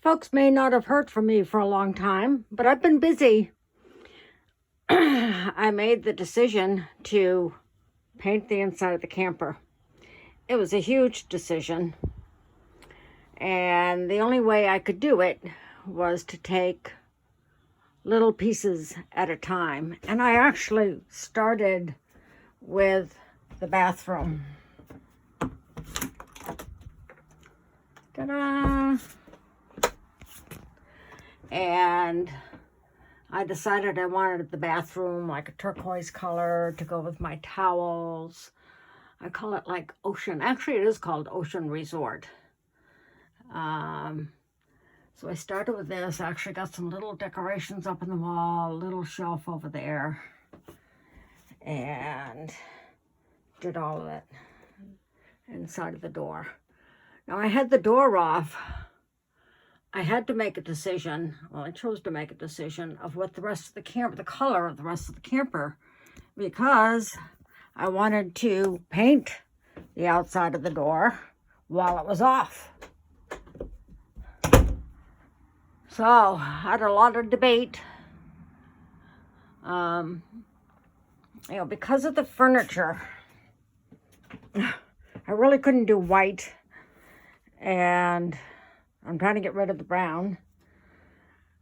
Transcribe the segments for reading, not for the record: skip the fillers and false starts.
Folks may not have heard from me for a long time, but I've been busy. I made the decision to paint the inside of the camper. It was a huge decision, and the only way I could do it was to take little pieces at a time. And I actually started with the bathroom. Ta-da! And I decided I wanted the bathroom like a turquoise color to go with my towels. I call it like Ocean. Actually, it is called Ocean Resort. So I started with this. I actually got some little decorations up in the wall, a little shelf over there, and did all of it inside of the door. Now I had the door off. I had to make a decision. Well, I chose to make a decision of what the rest of the camper, the color of the rest of the camper, because I wanted to paint the outside of the door while it was off. So I had a lot of debate. Because of the furniture, I really couldn't do white, and I'm trying to get rid of the brown.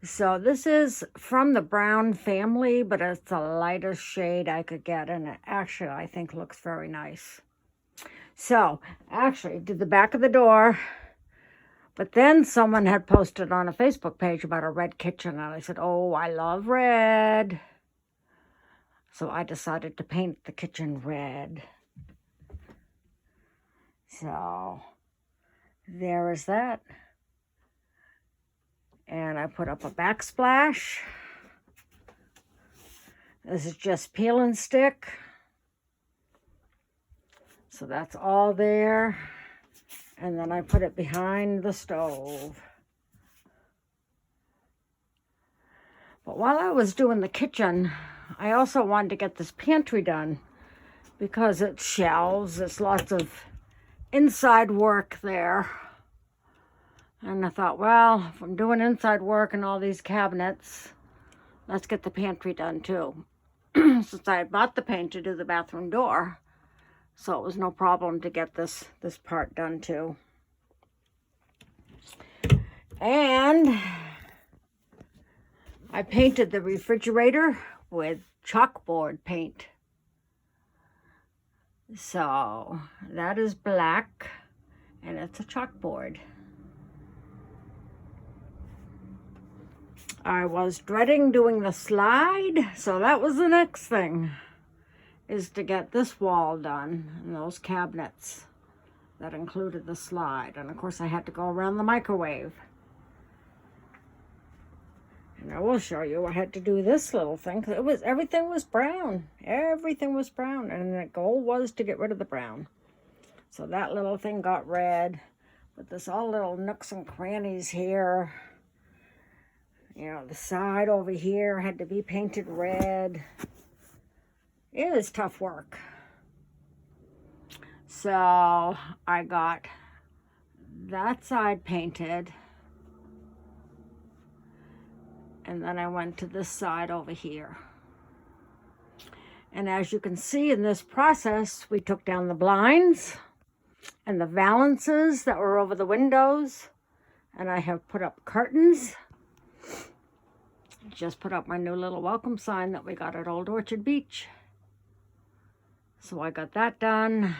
So this is from the brown family, but it's the lightest shade I could get, and it actually, I think, looks very nice. So, actually, did the back of the door, but then someone had posted on a Facebook page about a red kitchen, and I said, oh, I love red. So I decided to paint the kitchen red. So, there is that. And I put up a backsplash. This is just peel and stick. So that's all there. And then I put it behind the stove. But while I was doing the kitchen, I also wanted to get this pantry done because it's shelves. There's lots of inside work there. And I thought, well, if I'm doing inside work and all these cabinets, let's get the pantry done too. Since I had bought the paint to do the bathroom door, so it was no problem to get this part done too. And I painted the refrigerator with chalkboard paint. So that is black, and it's a chalkboard. I was dreading doing the slide, so that was the next thing, is to get this wall done and those cabinets that included the slide. And of course I had to go around the microwave. And I will show you, I had to do this little thing because everything was brown. Everything was brown, and the goal was to get rid of the brown. So that little thing got red, but there's all little nooks and crannies here. The side over here had to be painted red. It was tough work. So I got that side painted. And then I went to this side over here. And as you can see in this process, we took down the blinds and the valances that were over the windows. And I have put up curtains. Just put up my new little welcome sign that we got at Old Orchard Beach. So I got that done.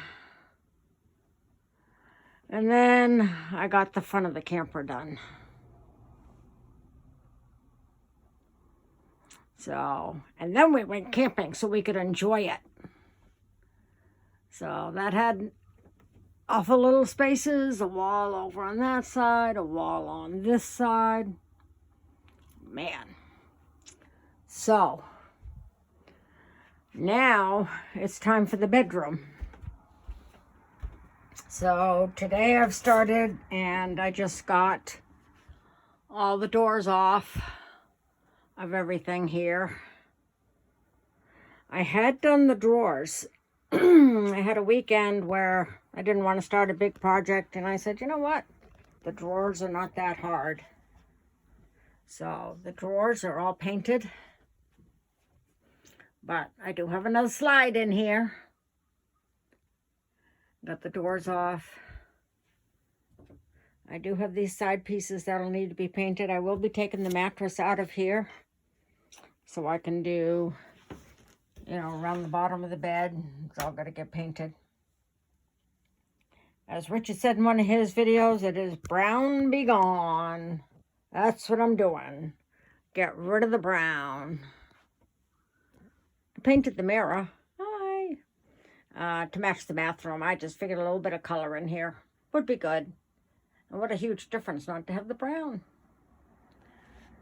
And then I got the front of the camper done. So, and then we went camping so we could enjoy it. So that had awful little spaces, a wall over on that side, a wall on this side. Man. So, now it's time for the bedroom. So today I've started, and I just got all the doors off of everything here. I had done the drawers. I had a weekend where I didn't want to start a big project, and I said, you know what? The drawers are not that hard. So the drawers are all painted. But I do have another slide in here. Got the doors off. I do have these side pieces that'll need to be painted. I will be taking the mattress out of here so I can do, you know, around the bottom of the bed. It's all got to get painted. As Richard said in one of his videos, it is brown be gone. That's what I'm doing. Get rid of the brown. I painted the mirror. Hi. To match the bathroom. I just figured a little bit of color in here would be good. And what a huge difference not to have the brown.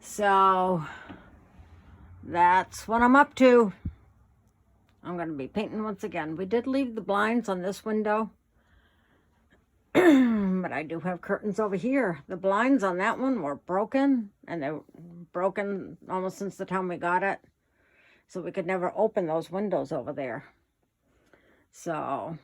So that's what I'm up to. I'm going to be painting once again. We did leave the blinds on this window. But I do have curtains over here. The blinds on that one were broken. And they were broken almost since the time we got it. So we could never open those windows over there. So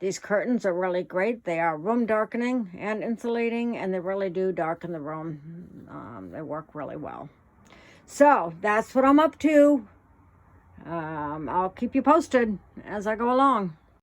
these curtains are really great. They are room darkening and insulating, and they really do darken the room. They work really well. So that's what I'm up to. I'll keep you posted as I go along.